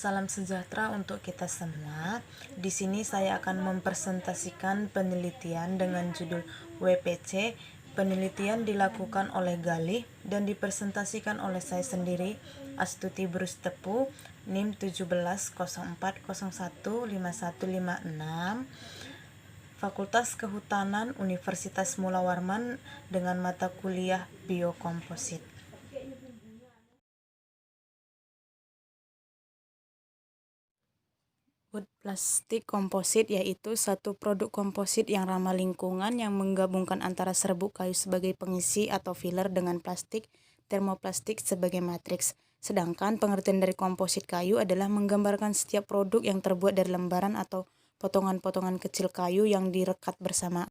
Salam sejahtera untuk kita semua. Di sini saya akan mempresentasikan penelitian dengan judul WPC. Penelitian dilakukan oleh Galih dan dipresentasikan oleh saya sendiri, Astuti Brustepu, NIM 1704015156, Fakultas Kehutanan Universitas Mula Warman dengan mata kuliah Biokomposit. Wood plastik komposit yaitu satu produk komposit yang ramah lingkungan yang menggabungkan antara serbuk kayu sebagai pengisi atau filler dengan plastik termoplastik sebagai matriks. Sedangkan pengertian dari komposit kayu adalah menggambarkan setiap produk yang terbuat dari lembaran atau potongan-potongan kecil kayu yang direkat bersama.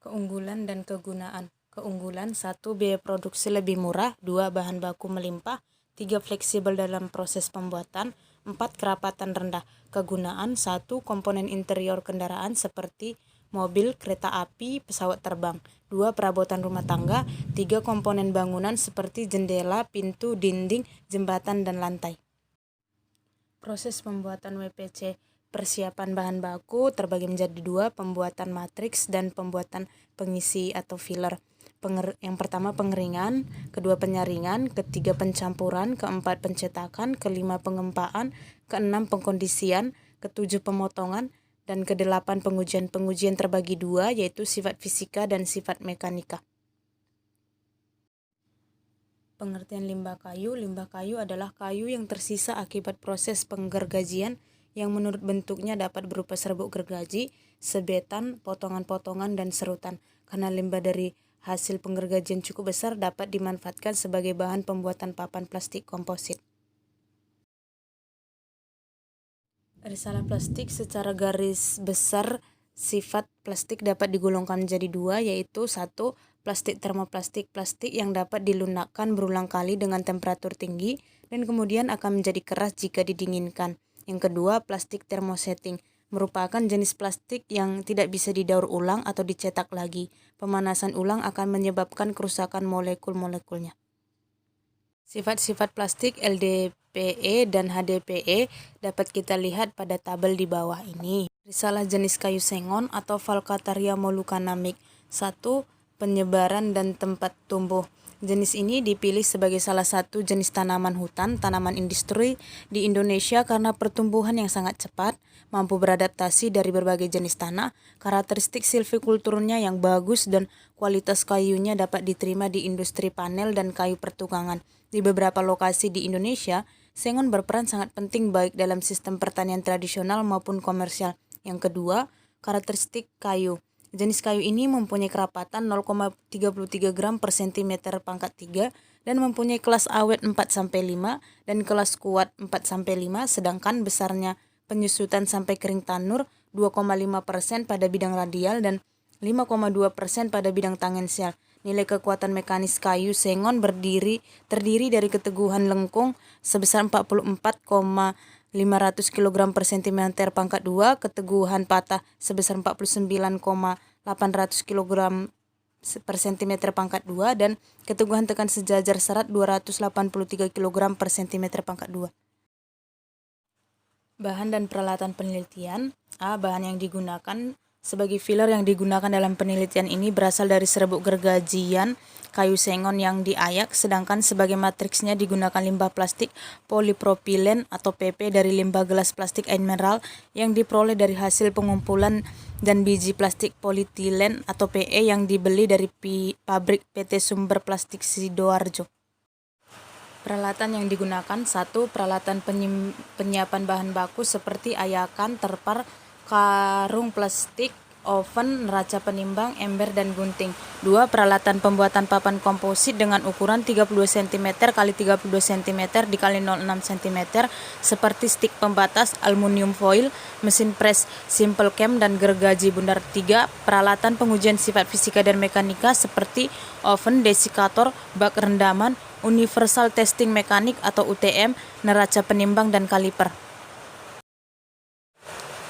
Keunggulan dan kegunaan. Keunggulan: 1. Biaya produksi lebih murah. 2. Bahan baku melimpah. 3. Fleksibel dalam proses pembuatan. 4. Kerapatan rendah. Kegunaan: 1. Komponen interior kendaraan seperti mobil, kereta api, pesawat terbang. 2. Perabotan rumah tangga. 3. Komponen bangunan seperti jendela, pintu, dinding, jembatan, dan lantai. Proses pembuatan WPC. Persiapan bahan baku terbagi menjadi 2, pembuatan matriks dan pembuatan pengisi atau filler. Yang pertama pengeringan, kedua penyaringan, ketiga pencampuran, keempat pencetakan, kelima pengempaan, keenam pengkondisian, ketujuh pemotongan, dan kedelapan pengujian. Pengujian terbagi 2, yaitu sifat fisika dan sifat mekanika. Pengertian limbah kayu. Limbah kayu adalah kayu yang tersisa akibat proses penggergajian yang menurut bentuknya dapat berupa serbuk gergaji, sebetan, potongan-potongan, dan serutan. Karena limbah dari hasil penggergajian cukup besar dapat dimanfaatkan sebagai bahan pembuatan papan plastik komposit. Risalah plastik. Secara garis besar, sifat plastik dapat digolongkan menjadi 2, yaitu 1. Plastik termoplastik, plastik yang dapat dilunakkan berulang kali dengan temperatur tinggi dan kemudian akan menjadi keras jika didinginkan. Yang kedua, plastik termosetting, merupakan jenis plastik yang tidak bisa didaur ulang atau dicetak lagi. Pemanasan ulang akan menyebabkan kerusakan molekul-molekulnya. Sifat-sifat plastik LDPE dan HDPE dapat kita lihat pada tabel di bawah ini. Risalah jenis kayu sengon atau Falcataria moluccanamic. 1. Penyebaran dan tempat tumbuh. Jenis ini dipilih sebagai salah satu jenis tanaman hutan, tanaman industri di Indonesia karena pertumbuhan yang sangat cepat, mampu beradaptasi dari berbagai jenis tanah, karakteristik silvikulturnya yang bagus, dan kualitas kayunya dapat diterima di industri panel dan kayu pertukangan. Di beberapa lokasi di Indonesia, sengon berperan sangat penting baik dalam sistem pertanian tradisional maupun komersial. Yang kedua, karakteristik kayu. Jenis kayu ini mempunyai kerapatan 0,33 gram per cm pangkat 3 dan mempunyai kelas awet 4-5 dan kelas kuat 4-5, sedangkan besarnya penyusutan sampai kering tanur 2,5% pada bidang radial dan 5,2% pada bidang tangensial. Nilai kekuatan mekanis kayu sengon terdiri dari keteguhan lengkung sebesar 44,500 kg per cm pangkat 2, keteguhan patah sebesar 49,800 kg per cm pangkat 2, dan keteguhan tekan sejajar serat 283 kg per cm pangkat 2. Bahan dan peralatan penelitian. A. Bahan yang digunakan. Sebagai filler yang digunakan dalam penelitian ini berasal dari serbuk gergajian kayu sengon yang diayak, sedangkan sebagai matriksnya digunakan limbah plastik polipropilen atau PP dari limbah gelas plastik air mineral yang diperoleh dari hasil pengumpulan dan biji plastik polietilen atau PE yang dibeli dari pabrik PT Sumber Plastik Sidoarjo. Peralatan yang digunakan. 1. Peralatan penyiapan bahan baku seperti ayakan, terpar, karung plastik, oven, neraca penimbang, ember, dan gunting. 2. Peralatan pembuatan papan komposit dengan ukuran 32 cm x 32 cm x 06 cm seperti stik pembatas, aluminium foil, mesin press, simple cam, dan gergaji bundar. 3. Peralatan pengujian sifat fisika dan mekanika seperti oven, desikator, bak rendaman, universal testing mekanik atau UTM, neraca penimbang, dan kaliper.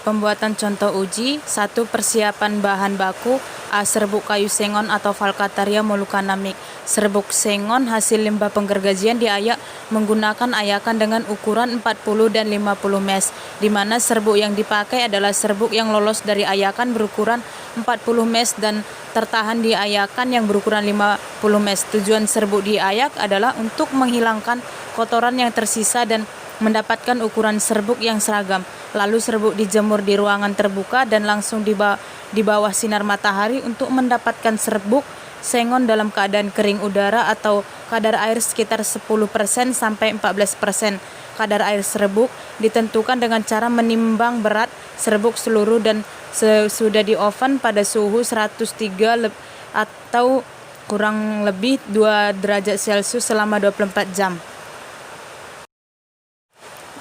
Pembuatan contoh uji. 1. Persiapan bahan baku. A. Serbuk kayu sengon atau Falcataria molucana Mick. Serbuk sengon hasil limbah penggergajian diayak menggunakan ayakan dengan ukuran 40 dan 50 mes, di mana serbuk yang dipakai adalah serbuk yang lolos dari ayakan berukuran 40 mes dan tertahan di ayakan yang berukuran 50 mes. Tujuan serbuk diayak adalah untuk menghilangkan kotoran yang tersisa dan mendapatkan ukuran serbuk yang seragam. Lalu serbuk dijemur di ruangan terbuka dan langsung di bawah sinar matahari untuk mendapatkan serbuk sengon dalam keadaan kering udara atau kadar air sekitar 10% sampai 14%. Kadar air serbuk ditentukan dengan cara menimbang berat serbuk seluruh dan sesudah di oven pada suhu 103 atau kurang lebih 2 derajat Celcius selama 24 jam.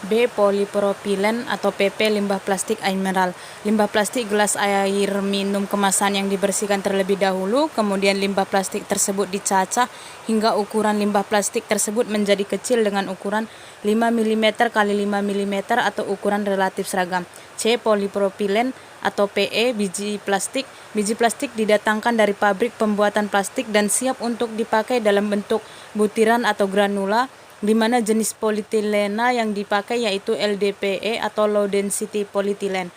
B. Polipropilen atau PP limbah plastik air mineral. Limbah plastik gelas air minum kemasan yang dibersihkan terlebih dahulu, kemudian limbah plastik tersebut dicacah hingga ukuran limbah plastik tersebut menjadi kecil dengan ukuran 5 mm x 5 mm atau ukuran relatif seragam. C. Polipropilen atau PE biji plastik. Biji plastik didatangkan dari pabrik pembuatan plastik dan siap untuk dipakai dalam bentuk butiran atau granula, di mana jenis polietilena yang dipakai yaitu LDPE atau Low Density Polyethylene.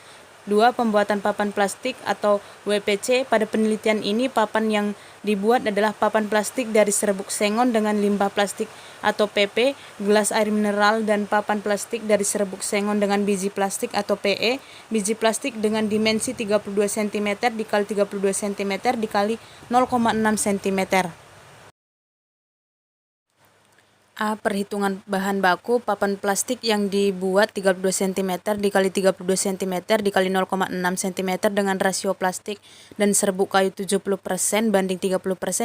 2. Pembuatan papan plastik atau WPC. Pada penelitian ini, papan yang dibuat adalah papan plastik dari serbuk sengon dengan limbah plastik atau PP, gelas air mineral, dan papan plastik dari serbuk sengon dengan biji plastik atau PE, biji plastik dengan dimensi 32 cm dikali 32 cm dikali 0,6 cm. A. Perhitungan bahan baku. Papan plastik yang dibuat 32 cm dikali 32 cm dikali 0,6 cm dengan rasio plastik dan serbuk kayu 70% banding 30%,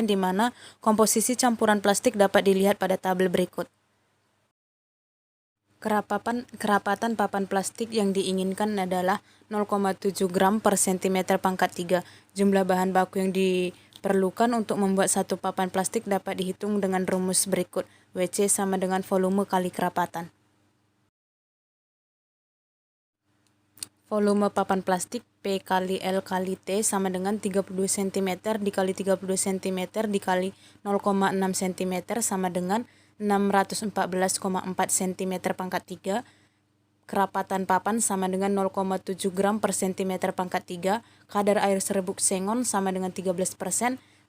di mana komposisi campuran plastik dapat dilihat pada tabel berikut. Kerapatan papan plastik yang diinginkan adalah 0,7 gram per cm pangkat 3. Jumlah bahan baku yang diperlukan untuk membuat satu papan plastik dapat dihitung dengan rumus berikut. WC sama dengan volume kali kerapatan. Volume papan plastik P kali L kali T sama dengan 32 cm dikali 32 cm dikali 0,6 cm sama dengan 614,4 cm pangkat 3. Kerapatan papan sama dengan 0,7 gram per cm pangkat 3. Kadar air serbuk sengon sama dengan 13%.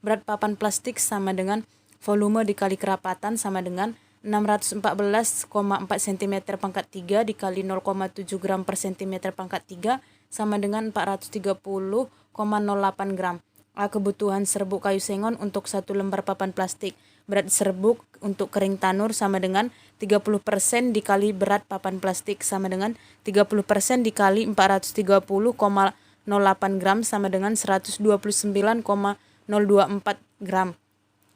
Berat papan plastik sama dengan volume dikali kerapatan sama dengan 614,4 cm pangkat 3 dikali 0,7 gram per cm pangkat 3 sama dengan 430,08 gram. A. Kebutuhan serbuk kayu sengon untuk 1 lembar papan plastik. Berat serbuk untuk kering tanur sama dengan 30% dikali berat papan plastik sama dengan 30% dikali 430,08 gram sama dengan 129,024 gram.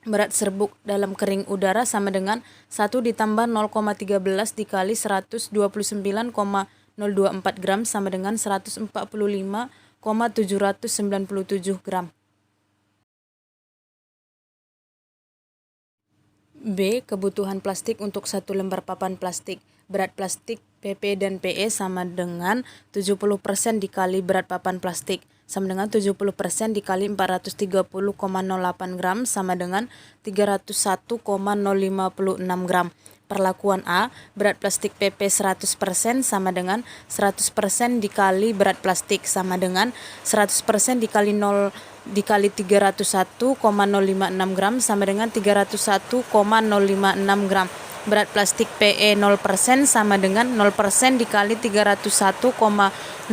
Berat serbuk dalam kering udara sama dengan 1 ditambah 0,13 dikali 129,024 gram sama dengan 145,797 gram. B. Kebutuhan plastik untuk 1 lembar papan plastik. Berat plastik PP dan PE sama dengan 70% dikali berat papan plastik sama dengan 70% dikali 430,08 gram sama dengan 301,056 gram. Perlakuan A. Berat plastik PP 100% sama dengan 100% dikali berat plastik sama dengan 100% dikali 301,056 gram sama dengan 301,056 gram. Berat plastik PE 0% sama dengan 0% dikali 301,056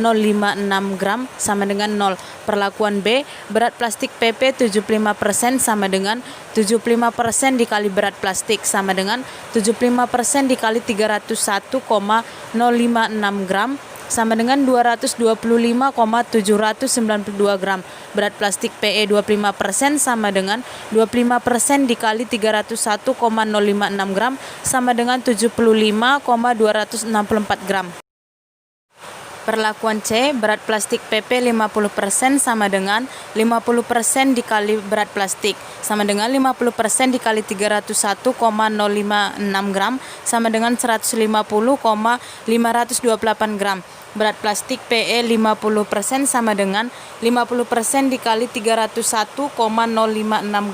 gram sama dengan 0. Perlakuan B. Berat plastik PP 75% sama dengan 75% dikali berat plastik sama dengan 75% dikali 301,056 gram sama dengan 225,792 gram. Berat plastik PE 25% sama dengan 25% dikali 301,056 gram sama dengan 75,264 gram. Perlakuan C. Berat plastik PP 50% sama dengan 50% dikali berat plastik sama dengan 50% dikali 301,056 gram sama dengan 150,528 gram. Berat plastik PE 50% sama dengan 50% dikali 301,056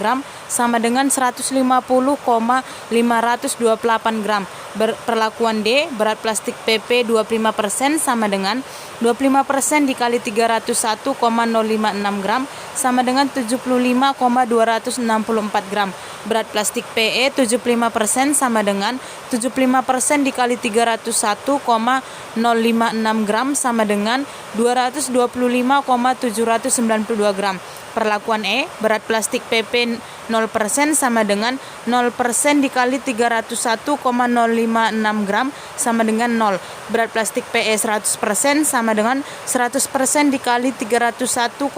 gram sama dengan 150,528 gram. Perlakuan D, berat plastik PP 25% sama dengan 25% dikali 301,056 gram sama dengan 75,264 gram. Berat plastik PE 75% sama dengan 75% dikali 301,056 gram sama dengan 225,792 gram. Perlakuan E, berat plastik PP 0% sama dengan 0% dikali 301,056 gram sama dengan 0. Berat plastik PE 100% sama dengan 100% dikali 301,056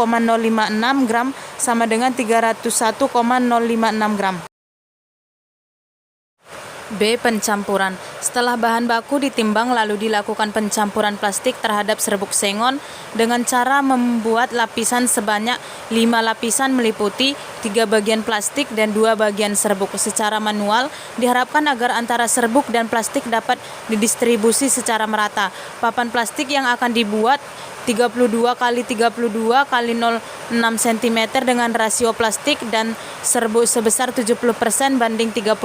gram sama dengan 301,056 gram. B. Pencampuran. Setelah bahan baku ditimbang lalu dilakukan pencampuran plastik terhadap serbuk sengon dengan cara membuat lapisan sebanyak 5 lapisan meliputi 3 bagian plastik dan 2 bagian serbuk secara manual, diharapkan agar antara serbuk dan plastik dapat didistribusi secara merata. Papan plastik yang akan dibuat 32 kali 32 kali 0,6 cm dengan rasio plastik dan serbuk sebesar 70% banding 30%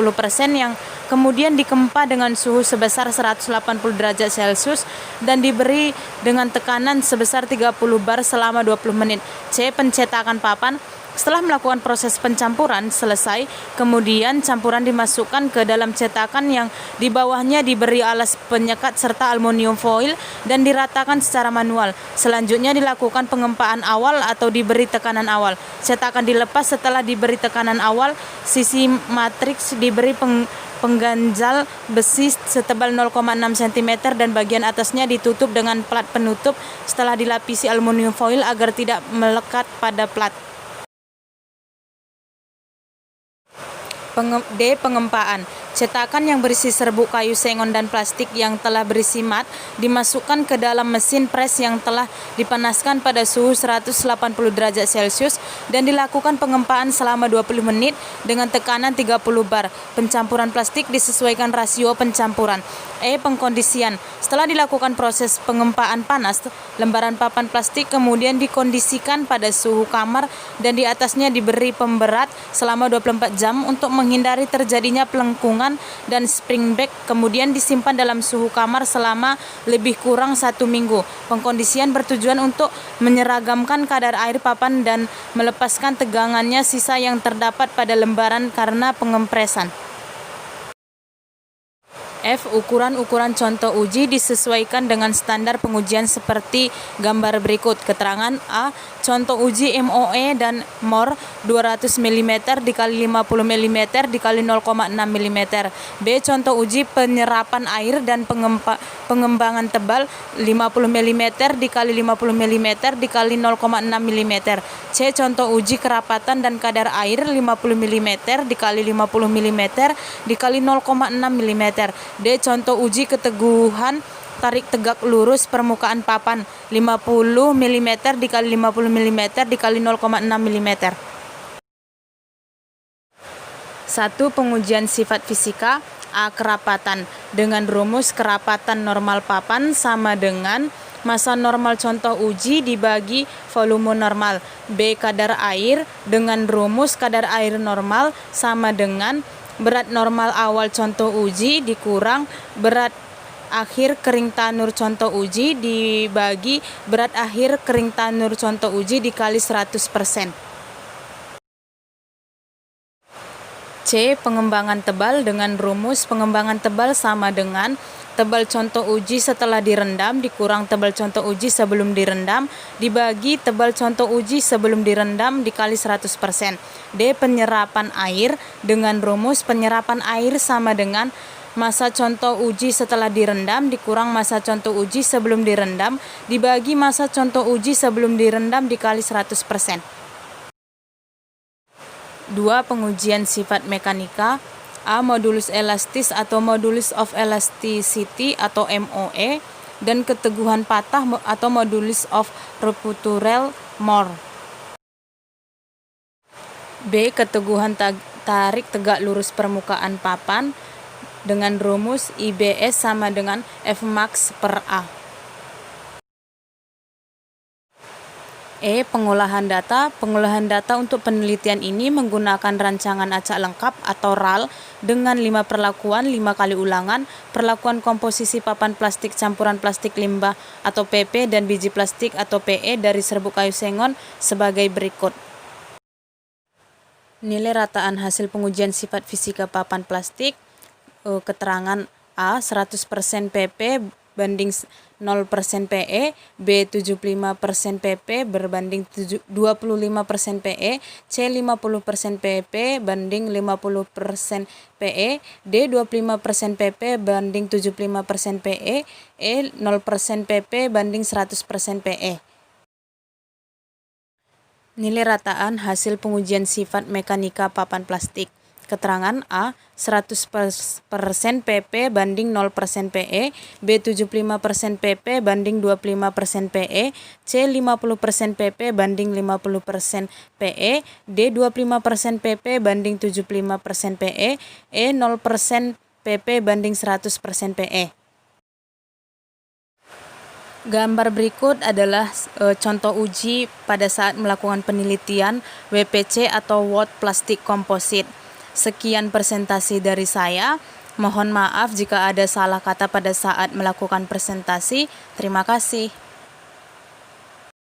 yang kemudian dikempa dengan suhu sebesar 180 derajat Celcius dan diberi dengan tekanan sebesar 30 bar selama 20 menit. C. Pencetakan papan. Setelah melakukan proses pencampuran selesai, kemudian campuran dimasukkan ke dalam cetakan yang di bawahnya diberi alas penyekat serta aluminium foil dan diratakan secara manual. Selanjutnya dilakukan pengempaan awal atau diberi tekanan awal. Cetakan dilepas setelah diberi tekanan awal, sisi matriks diberi pengganjal besi setebal 0,6 cm dan bagian atasnya ditutup dengan plat penutup setelah dilapisi aluminium foil agar tidak melekat pada plat. D. Pengempaan. Cetakan yang berisi serbuk kayu sengon dan plastik yang telah berisi mat dimasukkan ke dalam mesin pres yang telah dipanaskan pada suhu 180 derajat Celcius dan dilakukan pengempaan selama 20 menit dengan tekanan 30 bar. Pencampuran plastik disesuaikan rasio pencampuran. E. Pengkondisian. Setelah dilakukan proses pengempaan panas, lembaran papan plastik kemudian dikondisikan pada suhu kamar dan di atasnya diberi pemberat selama 24 jam untuk menghindari terjadinya pelengkungan dan springback, kemudian disimpan dalam suhu kamar selama lebih kurang 1 minggu. Pengkondisian bertujuan untuk menyeragamkan kadar air papan dan melepaskan tegangannya sisa yang terdapat pada lembaran karena pengempresan. F. Ukuran-ukuran contoh uji disesuaikan dengan standar pengujian seperti gambar berikut. Keterangan A. Contoh uji MOE dan MOR 200 mm dikali 50 mm dikali 0,6 mm. B. Contoh uji penyerapan air dan pengembangan tebal 50 mm dikali 50 mm dikali 0,6 mm. C. Contoh uji kerapatan dan kadar air 50 mm dikali 50 mm dikali 0,6 mm. D. Contoh uji keteguhan tarik tegak lurus permukaan papan 50 mm dikali 50 mm dikali 0,6 mm. 1. Pengujian sifat fisika. A. Kerapatan. Dengan rumus kerapatan normal papan sama dengan massa normal contoh uji dibagi volume normal. B. Kadar air. Dengan rumus kadar air normal sama dengan berat normal awal contoh uji dikurang berat akhir kering tanur contoh uji dibagi berat akhir kering tanur contoh uji dikali 100%. C. Pengembangan tebal. Dengan rumus pengembangan tebal sama dengan tebal contoh uji setelah direndam dikurang tebal contoh uji sebelum direndam dibagi tebal contoh uji sebelum direndam dikali 100%. D. Penyerapan air. Dengan rumus penyerapan air sama dengan massa contoh uji setelah direndam dikurang massa contoh uji sebelum direndam dibagi massa contoh uji sebelum direndam dikali 100%. 2. Pengujian sifat mekanika. A. Modulus elastis atau modulus of elasticity atau MOE dan keteguhan patah atau modulus of ruptural MOR. B. Keteguhan tarik tegak lurus permukaan papan dengan rumus IBS sama dengan Fmax per A. Pengolahan data. Pengolahan data untuk penelitian ini menggunakan rancangan acak lengkap atau RAL dengan 5 perlakuan, 5 kali ulangan, perlakuan komposisi papan plastik campuran plastik limbah atau PP dan biji plastik atau PE dari serbuk kayu sengon sebagai berikut. Nilai rataan hasil pengujian sifat fisika papan plastik. Keterangan A 100% PP banding 0% PE, B 75% PP berbanding 25% PE, C 50% PP banding 50% PE, D 25% PP banding 75% PE, 0% PP banding 100% PE. Nilai rataan hasil pengujian sifat mekanika papan plastik. Keterangan A 100% PP banding 0% PE, B 75% PP banding 25% PE, C 50% PP banding 50% PE, D 25% PP banding 75% PE, 0% PP banding 100% PE. Gambar berikut adalah contoh uji pada saat melakukan penelitian WPC atau Word Plastic Composite. Sekian presentasi dari saya. Mohon maaf jika ada salah kata pada saat melakukan presentasi. Terima kasih.